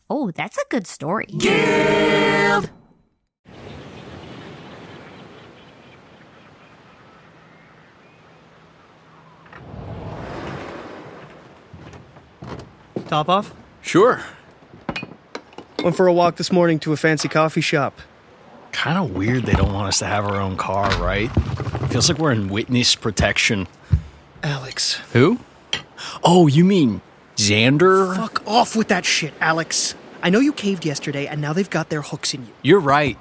Oh, that's a good story. Give! Top off? Sure. Went for a walk this morning to a fancy coffee shop. Kind of weird they don't want us to have our own car, right? Feels like we're in witness protection. Alex. Who? Oh, you mean Xander? Fuck off with that shit, Alex. I know you caved yesterday, and now they've got their hooks in you. You're right.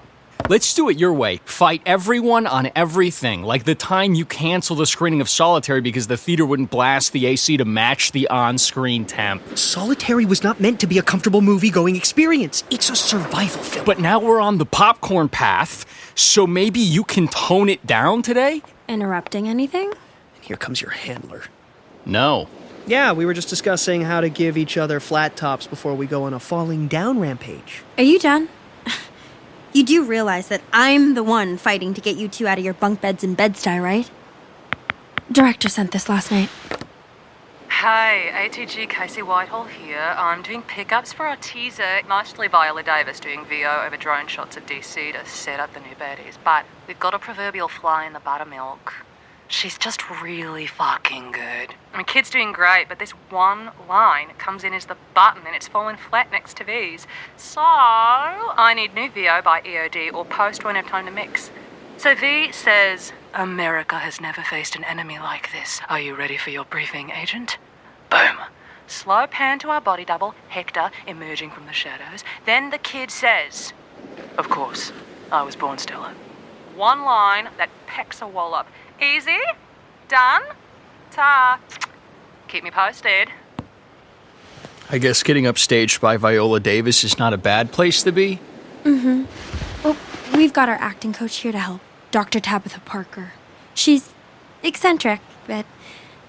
Let's do it your way. Fight everyone on everything. Like the time you canceled the screening of Solitary because the theater wouldn't blast the AC to match the on-screen temp. Solitary was not meant to be a comfortable movie-going experience. It's a survival film. But now we're on the popcorn path, so maybe you can tone it down today? Interrupting anything? And here comes your handler. No. Yeah, we were just discussing how to give each other flat tops before we go on a falling down rampage. Are you done? You do realize that I'm the one fighting to get you two out of your bunk beds in Bed-Stuy, right? Director sent this last night. Hey, ATG Casey Whitehall here. I'm doing pickups for our teaser, mostly Viola Davis doing VO over drone shots of DC to set up the new baddies. But we've got a proverbial fly in the buttermilk. She's just really fucking good. I mean, kid's doing great, but this one line comes in as the button and it's fallen flat next to V's. So, I need new VO by EOD or post won't have time to mix. So V says, America has never faced an enemy like this. Are you ready for your briefing, agent? Boom. Slow pan to our body double, Hector, emerging from the shadows. Then the kid says, of course, I was born stellar. One line that pecks a wallop. Easy? Done? Ta. Keep me posted. I guess getting upstaged by Viola Davis is not a bad place to be. Mm-hmm. Well, we've got our acting coach here to help, Dr. Tabitha Parker. She's eccentric, but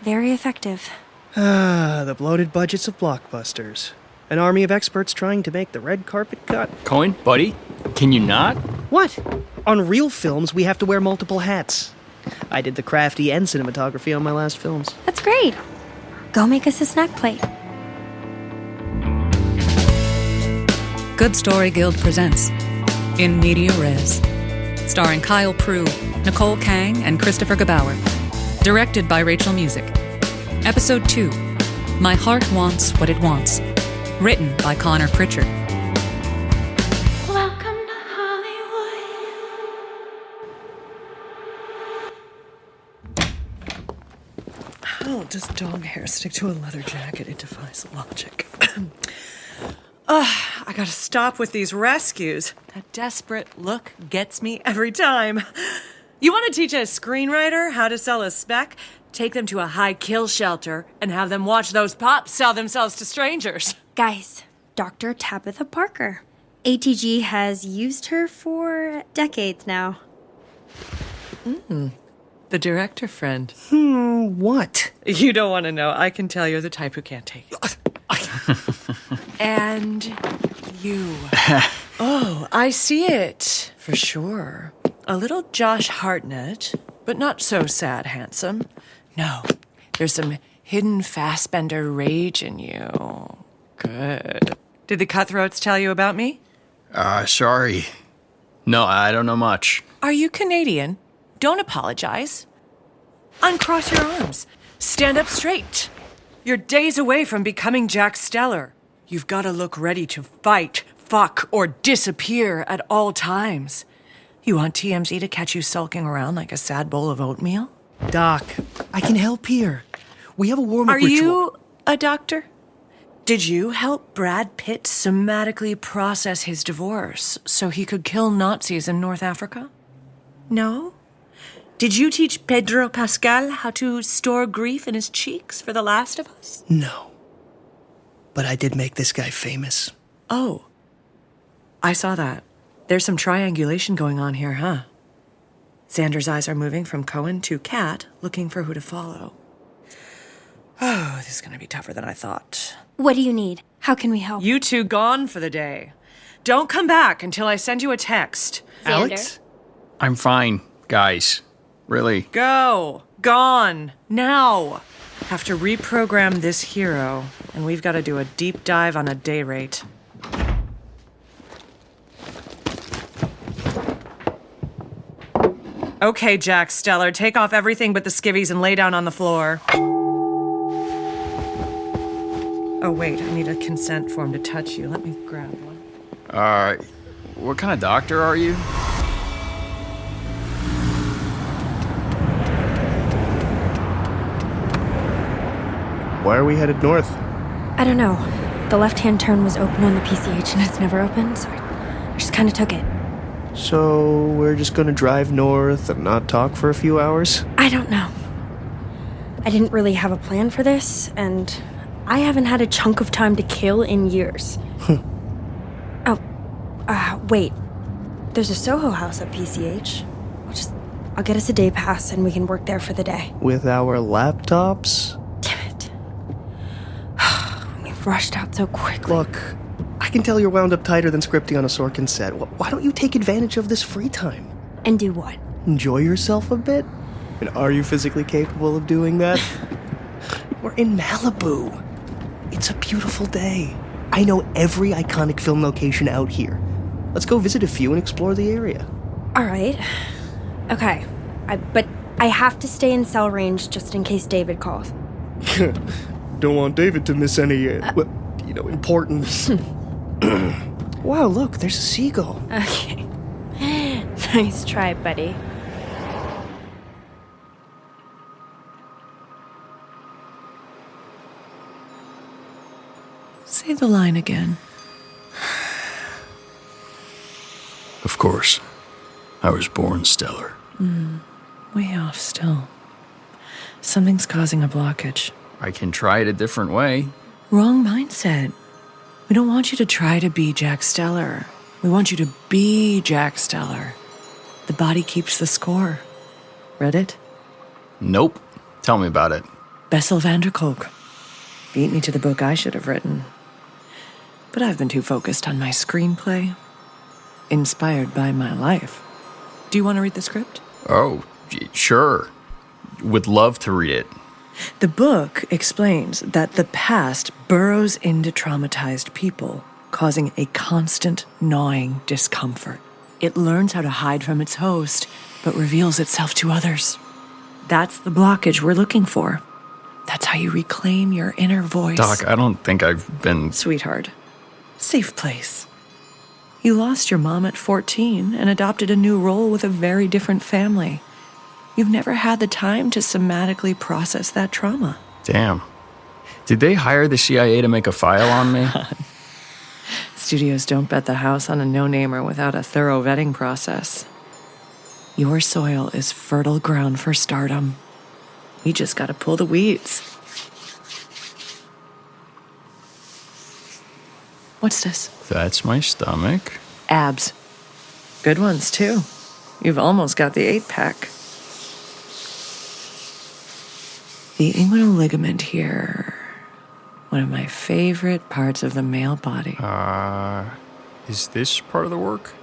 very effective. Ah, the bloated budgets of blockbusters. An army of experts trying to make the red carpet cut. Coen, buddy, can you not? What? On real films, we have to wear multiple hats. I did the crafty and cinematography on my last films. That's great. Go make us a snack plate. Good Story Guild presents In Media Res, starring Kyle Prue, Nicole Kang, and Christopher Gebauer. Directed by Rachel Music. Episode 2, My Heart Wants What It Wants. Written by Connor Pritchard. Welcome to Hollywood. How does dog hair stick to a leather jacket? It defies logic. I gotta stop with these rescues. That desperate look gets me every time. You want to teach a screenwriter how to sell a spec? Take them to a high-kill shelter and have them watch those pops sell themselves to strangers. Guys, Dr. Tabitha Parker. ATG has used her for decades now. The director friend. What? You don't want to know. I can tell you're the type who can't take it. And you. Oh, I see it. For sure. A little Josh Hartnett, but not so sad handsome. No, there's some hidden Fassbender rage in you. Good. Did the cutthroats tell you about me? Sorry. No, I don't know much. Are you Canadian? Don't apologize. Uncross your arms. Stand up straight. You're days away from becoming Jack Steller. You've got to look ready to fight, fuck, or disappear at all times. You want TMZ to catch you sulking around like a sad bowl of oatmeal? Doc, I can help here. We have a warm-up ritual. Are you a doctor? Did you help Brad Pitt somatically process his divorce so he could kill Nazis in North Africa? No? Did you teach Pedro Pascal how to store grief in his cheeks for The Last of Us? No. But I did make this guy famous. Oh. I saw that. There's some triangulation going on here, huh? Xander's eyes are moving from Coen to Kat, looking for who to follow. Oh, this is going to be tougher than I thought. What do you need? How can we help? You two gone for the day. Don't come back until I send you a text. Alex? I'm fine, guys. Really. Go. Gone. Now. Have to reprogram this hero, and we've got to do a deep dive on a day rate. Okay, Jack Steller, take off everything but the skivvies and lay down on the floor. Oh, wait, I need a consent form to touch you. Let me grab one. What kind of doctor are you? Why are we headed north? I don't know. The left-hand turn was open on the PCH and it's never opened, so I just kind of took it. So we're just gonna drive north and not talk for a few hours? I don't know. I didn't really have a plan for this, and I haven't had a chunk of time to kill in years. Wait. There's a Soho house at PCH. I'll get us a day pass and we can work there for the day. With our laptops? Damn it. We've rushed out so quickly. Look, I can tell you're wound up tighter than scripting on a Sorkin set. Why don't you take advantage of this free time? And do what? Enjoy yourself a bit? And are you physically capable of doing that? We're in Malibu. It's a beautiful day. I know every iconic film location out here. Let's go visit a few and explore the area. All right. Okay. But I have to stay in cell range just in case David calls. Don't want David to miss any, importance. Wow, look, there's a seagull. Okay. Nice try, buddy. Say the line again. Of course. I was born stellar. Way off still. Something's causing a blockage. I can try it a different way. Wrong mindset. We don't want you to try to be Jack Steller. We want you to be Jack Steller. The body keeps the score. Read it? Nope. Tell me about it. Bessel van der Kolk. Beat me to the book I should have written. But I've been too focused on my screenplay. Inspired by my life. Do you want to read the script? Oh, sure. Would love to read it. The book explains that the past burrows into traumatized people, causing a constant gnawing discomfort. It learns how to hide from its host, but reveals itself to others. That's the blockage we're looking for. That's how you reclaim your inner voice. Doc, I don't think I've been... Sweetheart, safe place. You lost your mom at 14 and adopted a new role with a very different family. You've never had the time to somatically process that trauma. Damn. Did they hire the CIA to make a file on me? Studios don't bet the house on a no-namer without a thorough vetting process. Your soil is fertile ground for stardom. We just gotta pull the weeds. What's this? That's my stomach. Abs. Good ones, too. You've almost got the 8-pack. The inguinal ligament here. One of my favorite parts of the male body. Is this part of the work?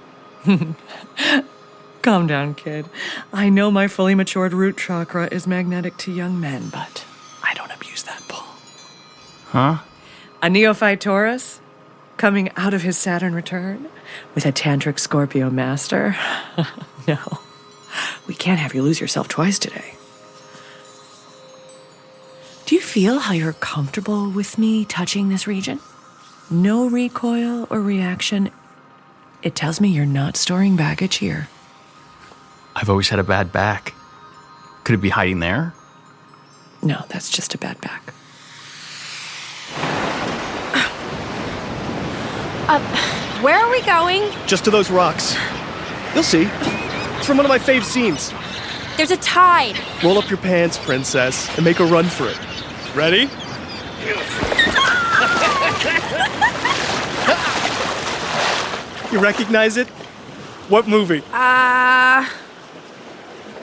Calm down, kid. I know my fully matured root chakra is magnetic to young men, but I don't abuse that pull. Huh? A neophyte Taurus, coming out of his Saturn return with a tantric Scorpio master. No, we can't have you lose yourself twice today. Do you feel how you're comfortable with me touching this region? No recoil or reaction. It tells me you're not storing baggage here. I've always had a bad back. Could it be hiding there? No, that's just a bad back. Where are we going? Just to those rocks. You'll see. It's from one of my fave scenes. There's a tide. Roll up your pants, princess, and make a run for it. Ready? You recognize it? What movie?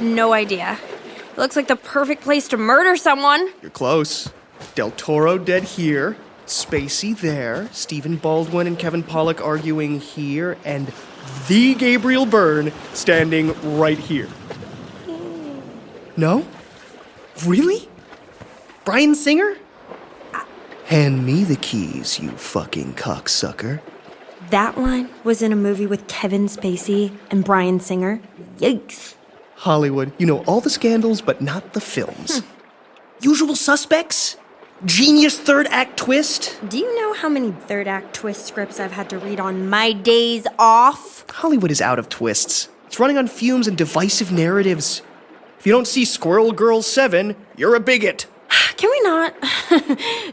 No idea. It looks like the perfect place to murder someone. You're close. Del Toro dead here, Spacey there, Stephen Baldwin and Kevin Pollak arguing here, and the Gabriel Byrne standing right here. No? Really? Bryan Singer? Hand me the keys, you fucking cocksucker. That line was in a movie with Kevin Spacey and Bryan Singer. Yikes. Hollywood. You know all the scandals, but not the films. Usual Suspects? Genius third act twist? Do you know how many third act twist scripts I've had to read on my days off? Hollywood is out of twists. It's running on fumes and divisive narratives. If you don't see Squirrel Girl 7, you're a bigot. Can we not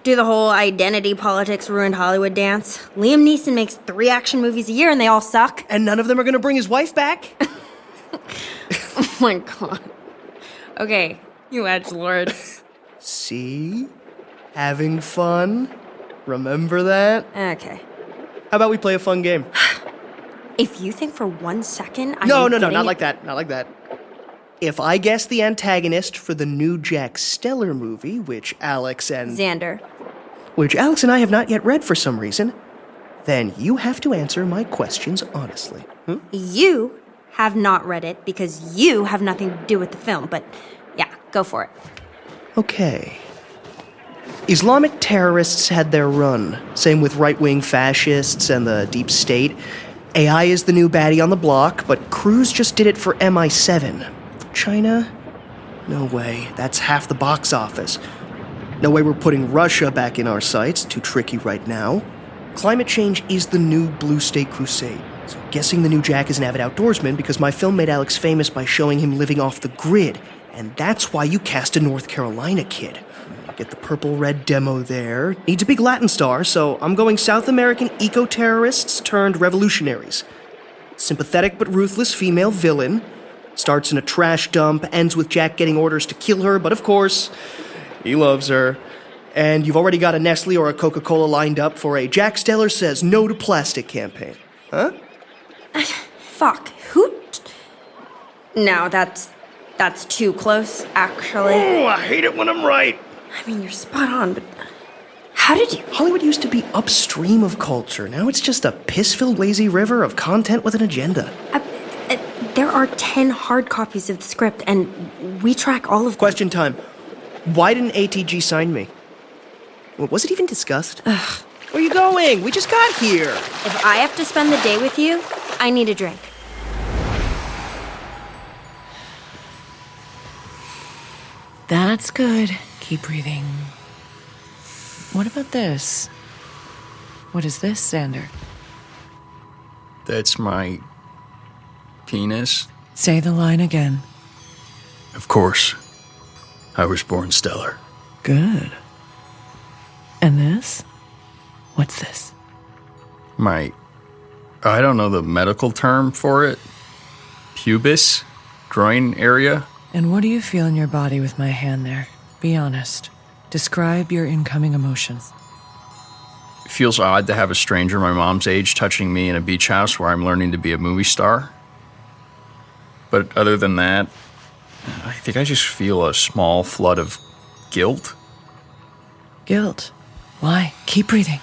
do the whole identity politics ruined Hollywood dance? Liam Neeson makes 3 action movies a year and they all suck. And none of them are gonna bring his wife back? Oh my god. Okay, you edgelord. See? Having fun? Remember that? Okay. How about we play a fun game? If you think for 1 second I'm No, getting not it- like that. Not like that. If I guess the antagonist for the new Jack Steller movie, which Alex and Xander. I have not yet read for some reason, then you have to answer my questions honestly. You have not read it because you have nothing to do with the film, but yeah, go for it. Okay. Islamic terrorists had their run. Same with right-wing fascists and the deep state. AI is the new baddie on the block, but Cruise just did it for MI7. China? No way. That's half the box office. No way we're putting Russia back in our sights. Too tricky right now. Climate change is the new Blue State Crusade. So guessing the new Jack is an avid outdoorsman because my film made Alex famous by showing him living off the grid. And that's why you cast a North Carolina kid. Get the purple-red demo there. Needs a big Latin star, so I'm going South American eco-terrorists turned revolutionaries. Sympathetic but ruthless female villain. Starts in a trash dump, ends with Jack getting orders to kill her, but of course, he loves her. And you've already got a Nestle or a Coca-Cola lined up for a Jack Steller Says No to Plastic campaign. Huh? Fuck, No, that's too close, actually. Oh, I hate it when I'm right. I mean, you're spot on, but how did you... Hollywood used to be upstream of culture. Now it's just a piss-filled lazy river of content with an agenda. There are 10 hard copies of the script, and we track all of them. Question time. Why didn't ATG sign me? Well, was it even discussed? Ugh. Where are you going? We just got here. If I have to spend the day with you, I need a drink. That's good. Keep breathing. What about this? What is this, Xander? That's my penis. Say the line again. Of course. I was born stellar. Good. And this? What's this? I don't know the medical term for it. Pubis? Groin area? And what do you feel in your body with my hand there? Be honest. Describe your incoming emotions. It feels odd to have a stranger my mom's age touching me in a beach house where I'm learning to be a movie star. But other than that, I think I just feel a small flood of guilt. Guilt. Why? Keep breathing.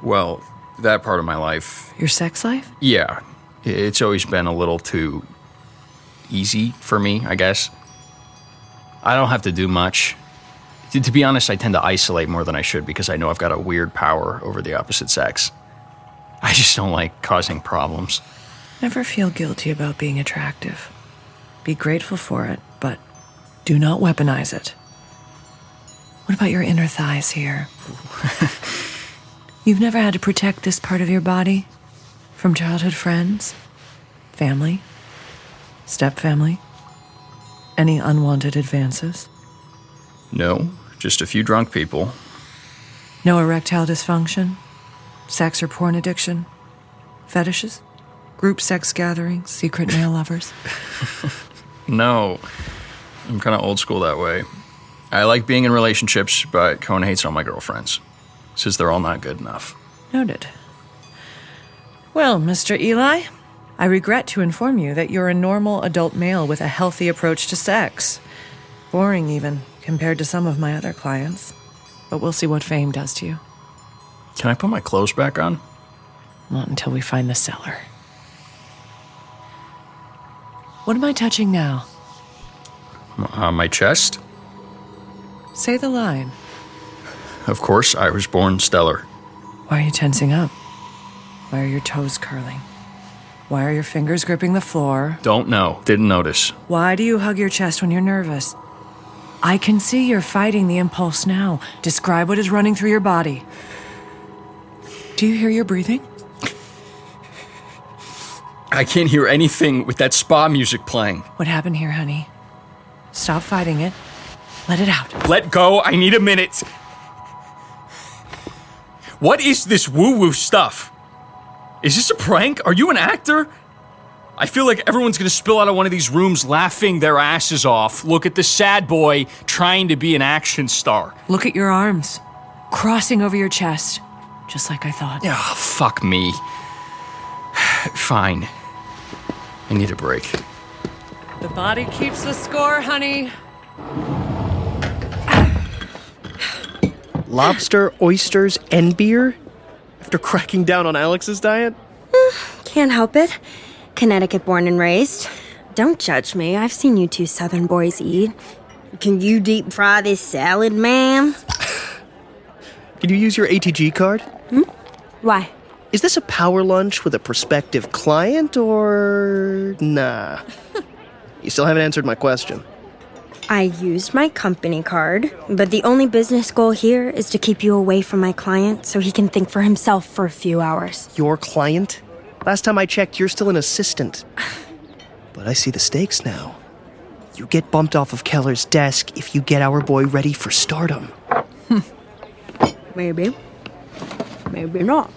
Well, that part of my life, Your sex life? yeah, it's always been a little too easy for me, I guess. I don't have to do much. To be honest, I tend to isolate more than I should because I know I've got a weird power over the opposite sex. I just don't like causing problems. Never feel guilty about being attractive. Be grateful for it, but do not weaponize it. What about your inner thighs here? You've never had to protect this part of your body? From childhood friends? Family? Stepfamily? Any unwanted advances? No, just a few drunk people. No erectile dysfunction? Sex or porn addiction? Fetishes? Group sex gatherings? Secret male lovers? No, I'm kind of old school that way. I like being in relationships, but Coen hates all my girlfriends. Says they're all not good enough. Noted. Well, Mr. Eli, I regret to inform you that you're a normal adult male with a healthy approach to sex. Boring, even, compared to some of my other clients. But we'll see what fame does to you. Can I put my clothes back on? Not until we find the cellar. What am I touching now? My chest? Say the line. Of course, I was born stellar. Why are you tensing up? Why are your toes curling? Why are your fingers gripping the floor? Don't know. Didn't notice. Why do you hug your chest when you're nervous? I can see you're fighting the impulse now. Describe what is running through your body. Do you hear your breathing? I can't hear anything with that spa music playing. What happened here, honey? Stop fighting it. Let it out. Let go. I need a minute. What is this woo-woo stuff? Is this a prank? Are you an actor? I feel like everyone's gonna spill out of one of these rooms laughing their asses off. Look at the sad boy trying to be an action star. Look at your arms, crossing over your chest, just like I thought. Oh, fuck me. Fine. I need a break. The body keeps the score, honey. Lobster, oysters, and beer? After cracking down on Alex's diet? Can't help it. Connecticut born and raised. Don't judge me. I've seen you two southern boys eat. Can you deep fry this salad, ma'am? Can you use your ATG card? Why? Is this a power lunch with a prospective client, or nah? You still haven't answered my question. I used my company card, but the only business goal here is to keep you away from my client so he can think for himself for a few hours. Your client? Last time I checked, you're still an assistant. But I see the stakes now. You get bumped off of Keller's desk if you get our boy ready for stardom. Maybe. Maybe not.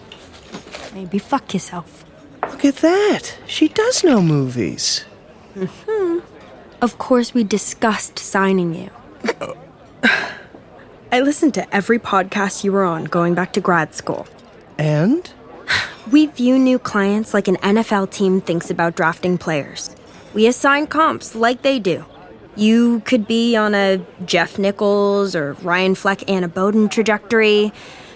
Maybe fuck yourself. Look at that. She does know movies. Of course, we discussed signing you. I listened to every podcast you were on going back to grad school. And? We view new clients like an NFL team thinks about drafting players. We assign comps like they do. You could be on a Jeff Nichols or Ryan Fleck Anna Boden trajectory,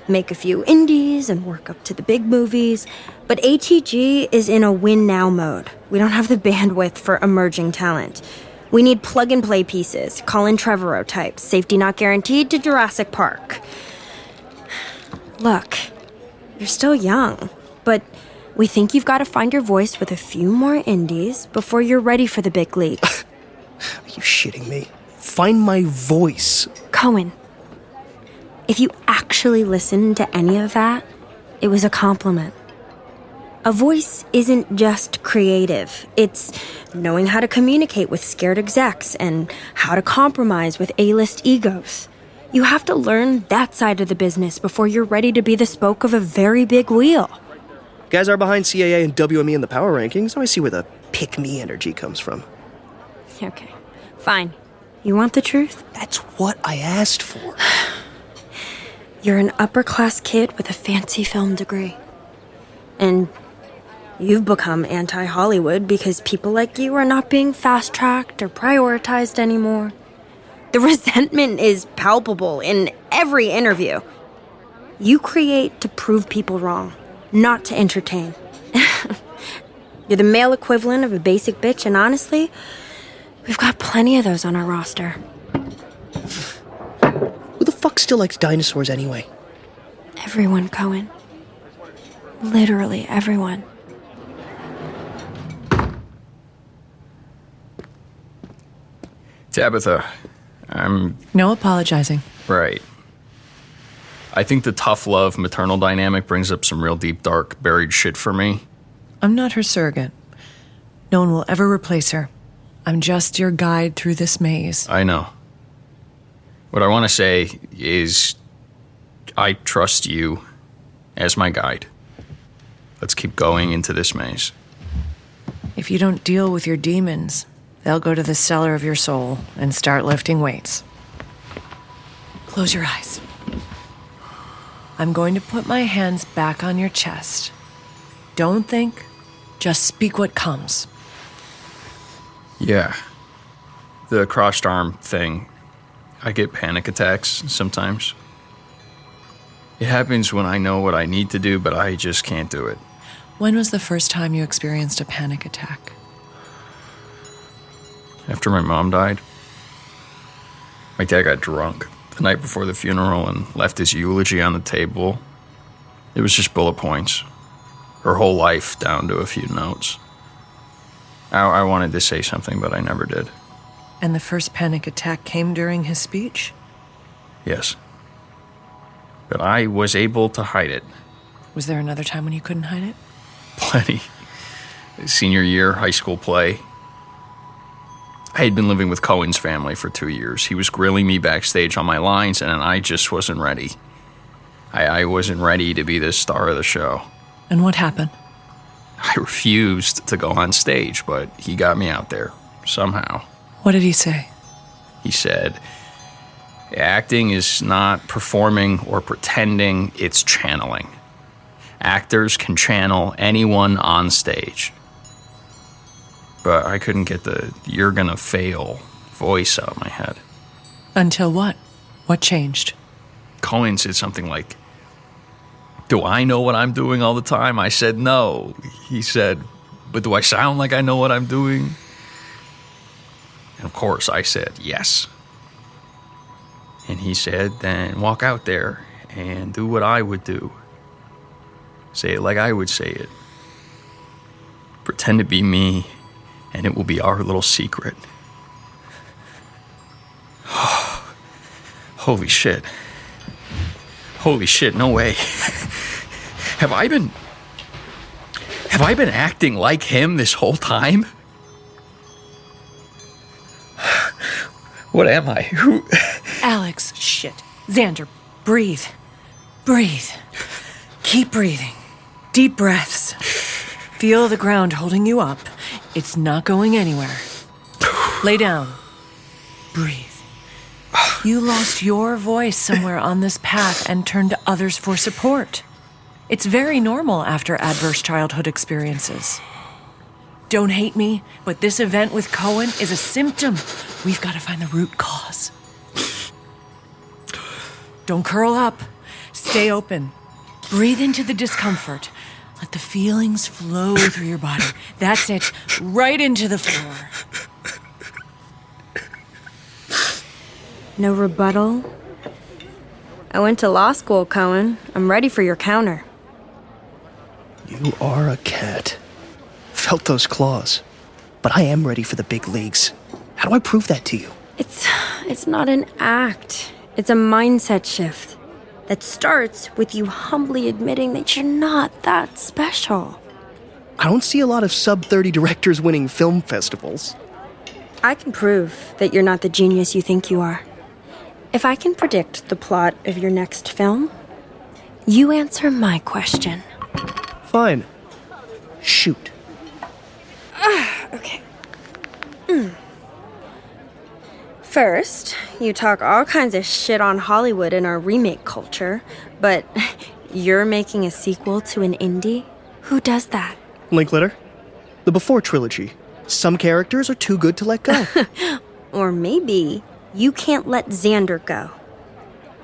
make a few indies and work up to the big movies. But ATG is in a win-now mode. We don't have the bandwidth for emerging talent. We need plug-and-play pieces, Colin Trevorrow types, safety not guaranteed to Jurassic Park. Look, you're still young, but we think you've got to find your voice with a few more indies before you're ready for the big leagues. Are you shitting me? Find my voice. Coen, if you actually listened to any of that, it was a compliment. A voice isn't just creative. It's knowing how to communicate with scared execs and how to compromise with A-list egos. You have to learn that side of the business before you're ready to be the spoke of a very big wheel. Guys are behind CAA and WME in the power rankings, so I see where the pick-me energy comes from. Okay, fine. You want the truth? That's what I asked for. You're an upper-class kid with a fancy film degree. And you've become anti-Hollywood because people like you are not being fast-tracked or prioritized anymore. The resentment is palpable in every interview. You create to prove people wrong, not to entertain. You're the male equivalent of a basic bitch, and honestly, we've got plenty of those on our roster. Who the fuck still likes dinosaurs anyway? Everyone, Coen. Literally everyone. Tabitha, No apologizing. right. I think the tough love maternal dynamic brings up some real deep, dark, buried shit for me. I'm not her surrogate. No one will ever replace her. I'm just your guide through this maze. I know. What I want to say is I trust you as my guide. Let's keep going into this maze. If you don't deal with your demons, they'll go to the cellar of your soul and start lifting weights. Close your eyes. I'm going to put my hands back on your chest. Don't think, just speak what comes. Yeah. The crossed arm thing. I get panic attacks sometimes. It happens when I know what I need to do, but I just can't do it. When was the first time you experienced a panic attack? After my mom died, my dad got drunk the night before the funeral and left his eulogy on the table. It was just bullet points. Her whole life down to a few notes. I wanted to say something, but I never did. And the first panic attack came during his speech? Yes. But I was able to hide it. Was there another time when you couldn't hide it? Plenty. Senior year, high school play. I had been living with Coen's family for 2 years. He was grilling me backstage on my lines, and I just wasn't ready. I wasn't ready to be the star of the show. And what happened? I refused to go on stage, but he got me out there, somehow. What did he say? He said, acting is not performing or pretending, it's channeling. Actors can channel anyone on stage. But I couldn't get the "you're gonna fail" voice out of my head. Until what? What changed? Coen said something like, "Do I know what I'm doing all the time?" I said, "No." He said, "But do I sound like I know what I'm doing?" And of course, I said, "Yes." And he said, "Then walk out there and do what I would do. Say it like I would say it. Pretend to be me, and it will be our little secret." Holy shit. Holy shit, no way. Have I been acting like him this whole time? What am I? Who? Alex, shit. Xander, breathe. Breathe. Keep breathing. Deep breaths. Feel the ground holding you up. It's not going anywhere. Lay down. Breathe. You lost your voice somewhere on this path and turned to others for support. It's very normal after adverse childhood experiences. Don't hate me, but this event with Coen is a symptom. We've got to find the root cause. Don't curl up. Stay open. Breathe into the discomfort. Let the feelings flow through your body. That's it. Right into the floor. No rebuttal? I went to law school, Coen. I'm ready for your counter. You are a cat. Felt those claws. But I am ready for the big leagues. How do I prove that to you? It's not an act. It's a mindset shift that starts with you humbly admitting that you're not that special. I don't see a lot of sub-30 directors winning film festivals. I can prove that you're not the genius you think you are. If I can predict the plot of your next film, you answer my question. Fine. Shoot. Okay. First, you talk all kinds of shit on Hollywood and our remake culture, but you're making a sequel to an indie? Who does that? Linklater. The Before trilogy. Some characters are too good to let go. Or maybe you can't let Xander go.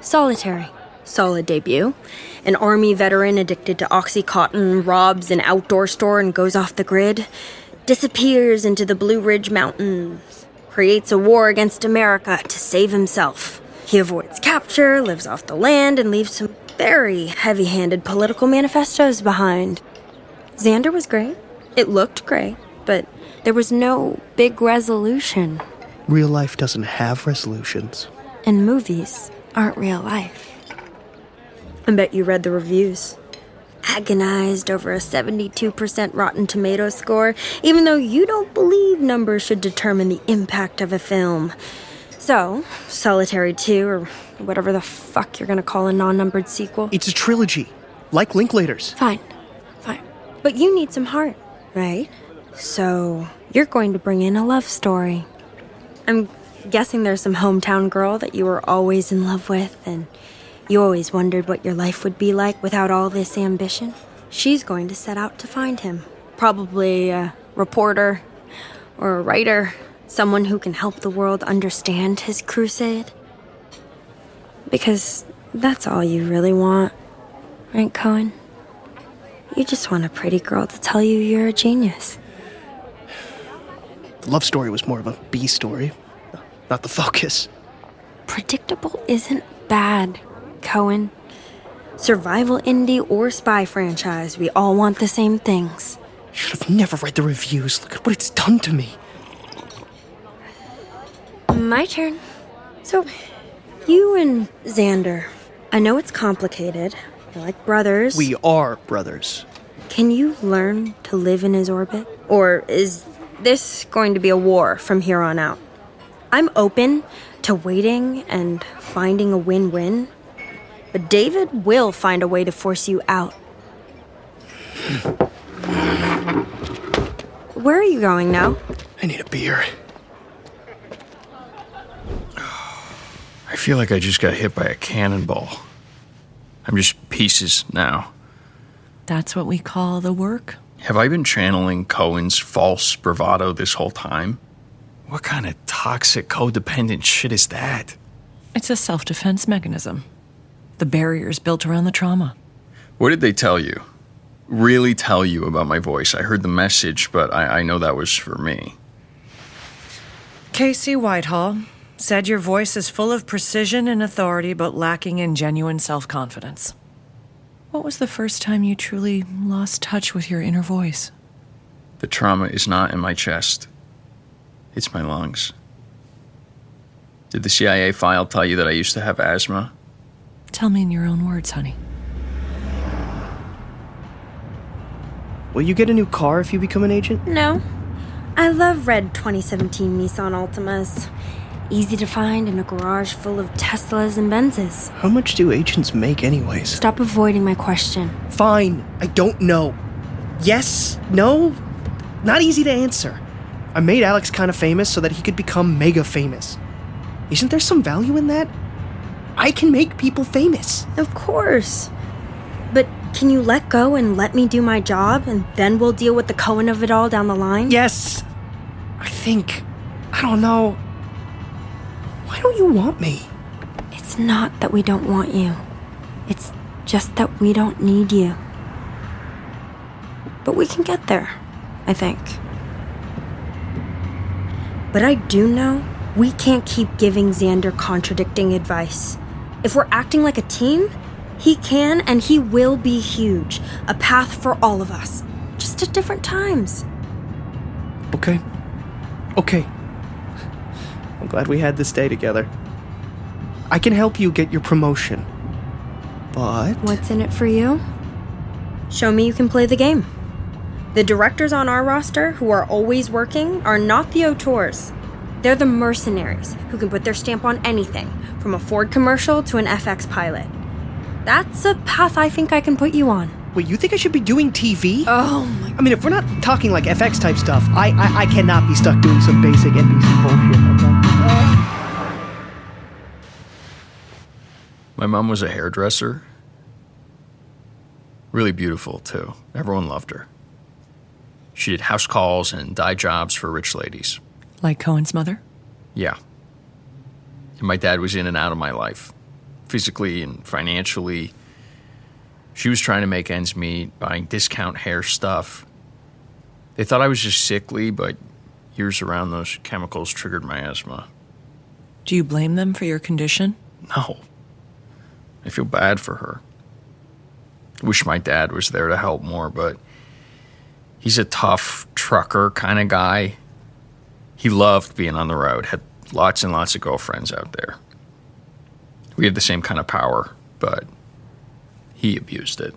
Solitary. Solid debut. An army veteran addicted to Oxycontin robs an outdoor store and goes off the grid. Disappears into the Blue Ridge Mountains. Creates a war against America to save himself. He avoids capture, lives off the land, and leaves some very heavy-handed political manifestos behind. Xander was great. It looked great, but there was no big resolution. Real life doesn't have resolutions. And movies aren't real life. I bet you read the reviews. Agonized over a 72% Rotten Tomatoes score, even though you don't believe numbers should determine the impact of a film. So, Solitary 2, or whatever the fuck you're gonna call a non-numbered sequel. It's a trilogy, like Linklater's. Fine. But you need some heart, right? So, you're going to bring in a love story. I'm guessing there's some hometown girl that you were always in love with, and you always wondered what your life would be like without all this ambition. She's going to set out to find him. Probably a reporter or a writer, someone who can help the world understand his crusade. Because that's all you really want, right, Coen? You just want a pretty girl to tell you you're a genius. The love story was more of a B story, not the focus. Predictable isn't bad, Coen. Survival indie or spy franchise, we all want the same things. Should have never read the reviews. Look at what it's done to me. My turn. So, you and Xander. I know it's complicated. You're like brothers. We are brothers. Can you learn to live in his orbit? Or is this going to be a war from here on out? I'm open to waiting and finding a win-win. But David will find a way to force you out. Where are you going now? I need a beer. I feel like I just got hit by a cannonball. I'm just pieces now. That's what we call the work. Have I been channeling Coen's false bravado this whole time? What kind of toxic, codependent shit is that? It's a self-defense mechanism. The barriers built around the trauma. What did they tell you? Really tell you about my voice? I heard the message, but I know that was for me. Casey Whitehall said your voice is full of precision and authority, but lacking in genuine self-confidence. What was the first time you truly lost touch with your inner voice? The trauma is not in my chest. It's my lungs. Did the CIA file tell you that I used to have asthma? Tell me in your own words, honey. Will you get a new car if you become an agent? No. I love red 2017 Nissan Altimas. Easy to find in a garage full of Teslas and Benzes. How much do agents make anyways? Stop avoiding my question. Fine, I don't know. Yes, no, not easy to answer. I made Alex kind of famous so that he could become mega famous. Isn't there some value in that? I can make people famous. Of course. But can you let go and let me do my job, and then we'll deal with the Coen of it all down the line? Yes, I don't know. Why don't you want me? It's not that we don't want you. It's just that we don't need you. But we can get there, I think. But I do know we can't keep giving Xander contradicting advice. If we're acting like a team, he can and he will be huge. A path for all of us. Just at different times. Okay. I'm glad we had this day together. I can help you get your promotion. But... What's in it for you? Show me you can play the game. The directors on our roster, who are always working, are not the auteurs. They're the mercenaries, who can put their stamp on anything, from a Ford commercial to an FX pilot. That's a path I think I can put you on. Wait, you think I should be doing TV? Oh my... I mean, if we're not talking like FX type stuff, I cannot be stuck doing some basic NBC bullshit, okay? My mom was a hairdresser. Really beautiful, too. Everyone loved her. She did house calls and dye jobs for rich ladies. Like Coen's mother? Yeah. And my dad was in and out of my life, physically and financially. She was trying to make ends meet, buying discount hair stuff. They thought I was just sickly, but years around those chemicals triggered my asthma. Do you blame them for your condition? No. I feel bad for her. Wish my dad was there to help more, but he's a tough trucker kind of guy. He loved being on the road, had lots and lots of girlfriends out there. We had the same kind of power, but he abused it.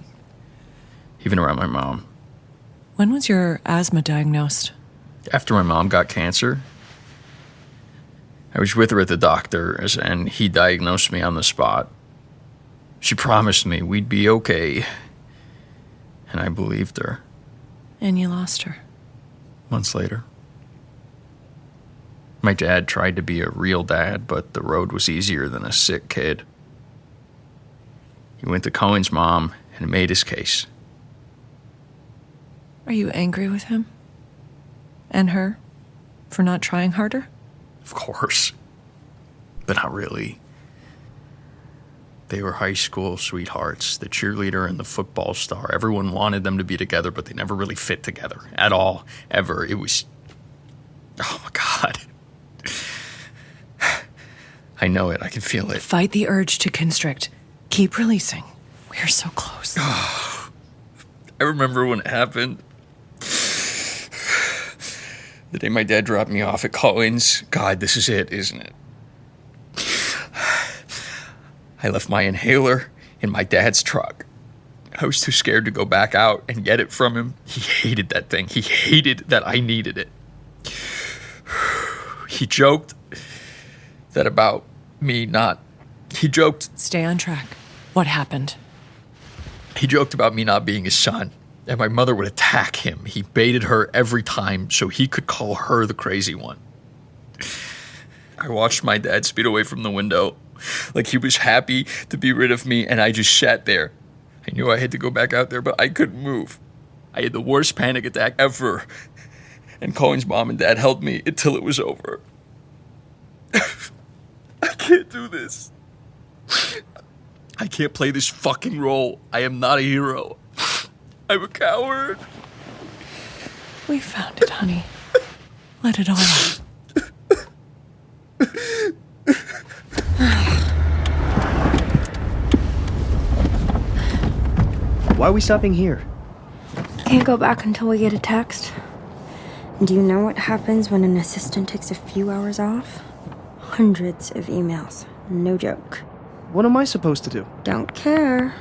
Even around my mom. When was your asthma diagnosed? After my mom got cancer, I was with her at the doctor's, and he diagnosed me on the spot. She promised me we'd be okay, and I believed her. And you lost her. Months later. My dad tried to be a real dad, but the road was easier than a sick kid. He went to Coen's mom and made his case. Are you angry with him? And her? For not trying harder? Of course. But not really. They were high school sweethearts, the cheerleader and the football star. Everyone wanted them to be together, but they never really fit together. At all. Ever. It was... Oh, my God. I know it. I can feel it. Fight the urge to constrict. Keep releasing. We're so close. I remember when it happened. The day my dad dropped me off at Coen's. God, this is it, isn't it? I left my inhaler in my dad's truck. I was too scared to go back out and get it from him. He hated that thing. He hated that I needed it. He joked that about me not... He joked... Stay on track. What happened? He joked about me not being his son, and my mother would attack him. He baited her every time so he could call her the crazy one. I watched my dad speed away from the window like he was happy to be rid of me, and I just sat there. I knew I had to go back out there, but I couldn't move. I had the worst panic attack ever, and Coen's mom and dad held me until it was over. I can't do this. I can't play this fucking role. I am not a hero. I'm a coward. We found it, honey. Let it all out. Why are we stopping here? Can't go back until we get a text. Do you know what happens when an assistant takes a few hours off? Hundreds of emails. No joke. What am I supposed to do? Don't care.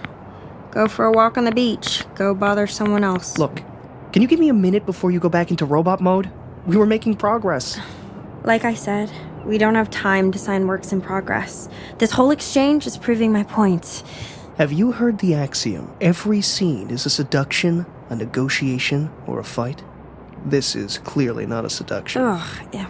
Go for a walk on the beach. Go bother someone else. Look, can you give me a minute before you go back into robot mode? We were making progress. Like I said, we don't have time to sign works in progress. This whole exchange is proving my point. Have you heard the axiom, every scene is a seduction, a negotiation, or a fight? This is clearly not a seduction. Ugh, yeah.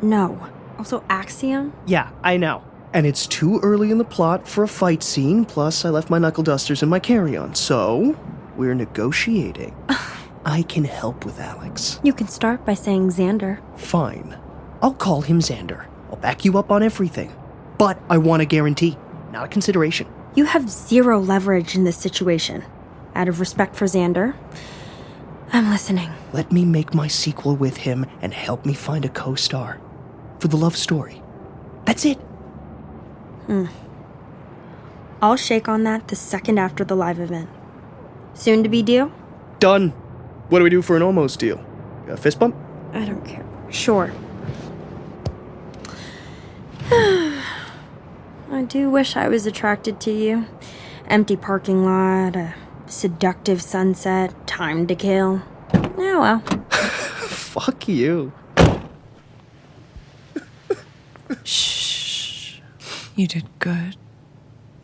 No. Also, axiom? Yeah, I know. And it's too early in the plot for a fight scene, plus I left my knuckle dusters in my carry-on, so we're negotiating. I can help with Alex. You can start by saying Xander. Fine. I'll call him Xander. I'll back you up on everything. But I want a guarantee, not a consideration. You have zero leverage in this situation. Out of respect for Xander, I'm listening. Let me make my sequel with him and help me find a co-star. For the love story. That's it. I'll shake on that the second after the live event. Soon to be deal? Done. What do we do for an almost deal? A fist bump? I don't care. Sure. I do wish I was attracted to you. Empty parking lot, a seductive sunset, time to kill. Oh well. Fuck you. Shh. You did good.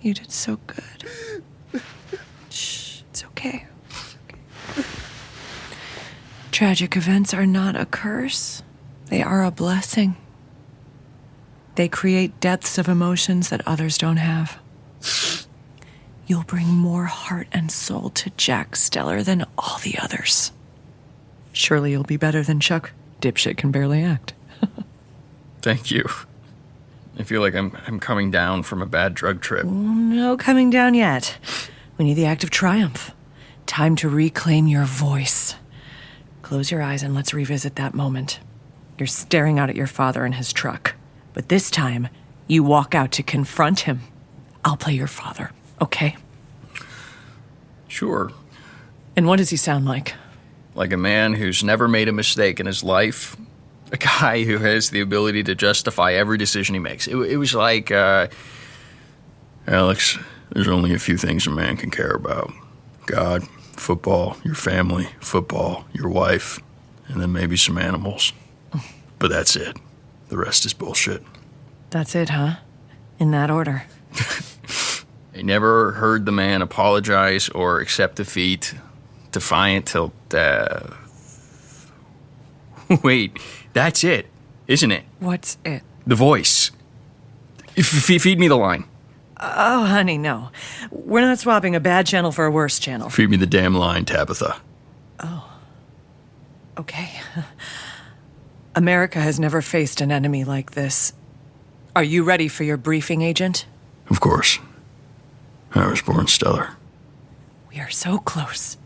You did so good. Shh. It's okay. It's okay. Tragic events are not a curse. They are a blessing. They create depths of emotions that others don't have. You'll bring more heart and soul to Jack Steller than all the others. Surely you'll be better than Chuck. Dipshit can barely act. Thank you. I feel like I'm coming down from a bad drug trip. No coming down yet. We need the act of triumph. Time to reclaim your voice. Close your eyes and let's revisit that moment. You're staring out at your father in his truck. But this time, you walk out to confront him. I'll play your father, okay? Sure. And what does he sound like? Like a man who's never made a mistake in his life. A guy who has the ability to justify every decision he makes. It was like, Alex, there's only a few things a man can care about. God, football, your family, football, your wife, and then maybe some animals. But that's it. The rest is bullshit. That's it, huh? In that order. I never heard the man apologize or accept defeat, defiant till death. Wait, that's it, isn't it? What's it? The voice. Feed me the line. Oh, honey, no. We're not swapping a bad channel for a worse channel. Feed me the damn line, Tabitha. Oh. Okay. America has never faced an enemy like this. Are you ready for your briefing, Agent? Of course. I was born stellar. We are so close.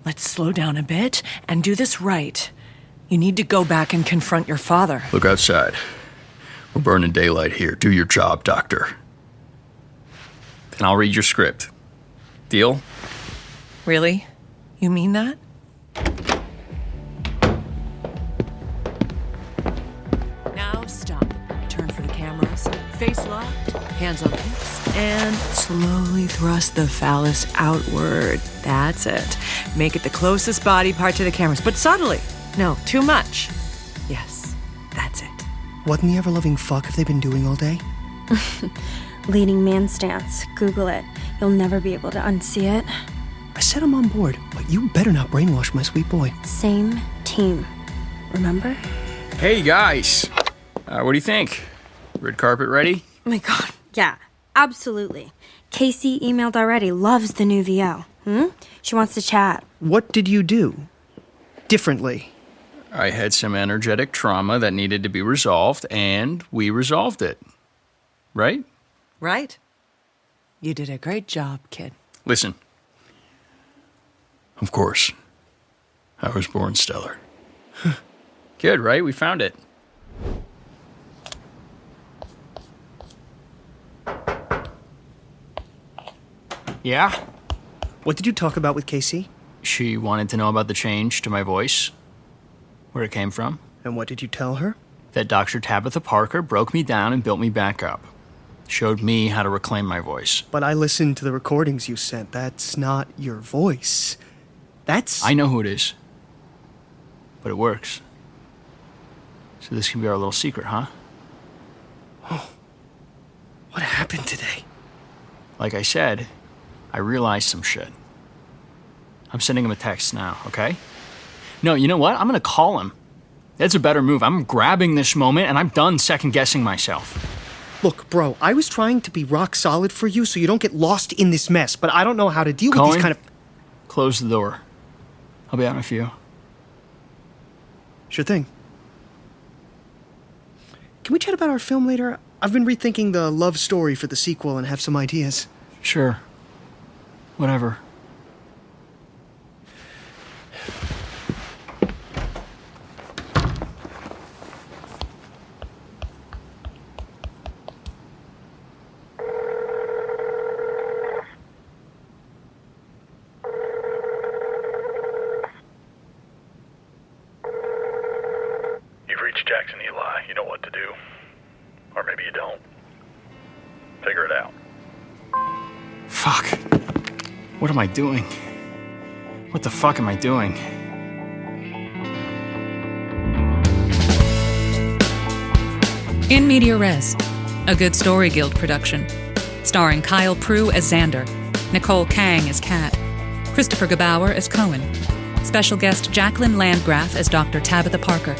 Let's slow down a bit and do this right. You need to go back and confront your father. Look outside. We're burning daylight here. Do your job, Doctor. And I'll read your script. Deal? Really? You mean that? face locked, hands on hips, and slowly thrust the phallus outward. That's it. Make it the closest body part to the cameras, but subtly. No, too much. Yes, that's it. What in the ever-loving fuck have they been doing all day? Leading man stance. Google it. You'll never be able to unsee it. I said I'm on board, but you better not brainwash my sweet boy. Same team. Remember? Hey, guys. What do you think? Red carpet ready? Oh my god. Yeah, absolutely. Casey emailed already. Loves the new VO. She wants to chat. What did you do differently? I had some energetic trauma that needed to be resolved, and we resolved it. Right? Right? You did a great job, kid. Listen. Of course. I was born stellar. Good, right? We found it. Yeah? What did you talk about with Casey? She wanted to know about the change to my voice, where it came from. And what did you tell her? That Dr. Tabitha Parker broke me down and built me back up. Showed me how to reclaim my voice. But I listened to the recordings you sent. That's not your voice. That's... I know who it is. But it works. So this can be our little secret, huh? Oh. What happened today? Like I said, I realized some shit. I'm sending him a text now, okay? No, you know what? I'm gonna call him. That's a better move. I'm grabbing this moment and I'm done second-guessing myself. Look, bro, I was trying to be rock solid for you so you don't get lost in this mess, but I don't know how to deal with Coen, these kind of... Close the door. I'll be out in a few. Sure thing. Can we chat about our film later? I've been rethinking the love story for the sequel and have some ideas. Sure. Whatever. You've reached Jackson, Eli. You know what to do. Or maybe you don't. Figure it out. Fuck. What am I doing? What the fuck am I doing? In Media Res, a Good Story Guild production. Starring Kyle Prue as Xander, Nicole Kang as Kat, Christopher Gebauer as Coen, special guest Jacquelyn Landgraf as Dr. Tabitha Parker,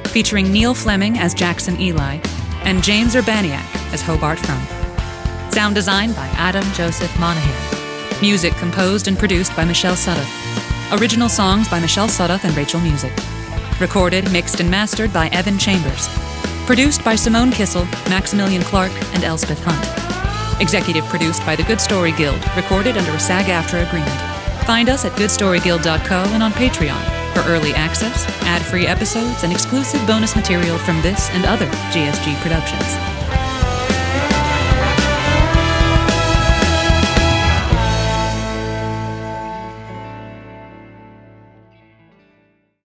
featuring Neill Fleming as Jackson Eli, and James Urbaniak as Hobart Frunk. Sound design by Adam Joseph Monaghan. Music composed and produced by Michelle Sudduth. Original songs by Michelle Sudduth and Rachel Music. Recorded, mixed, and mastered by Evan Chambers. Produced by Simone Kisiel, Maximilian Clark, and Elspeth Hunt. Executive produced by the Good Story Guild, recorded under a SAG-AFTRA agreement. Find us at goodstoryguild.co and on Patreon for early access, ad-free episodes, and exclusive bonus material from this and other GSG productions.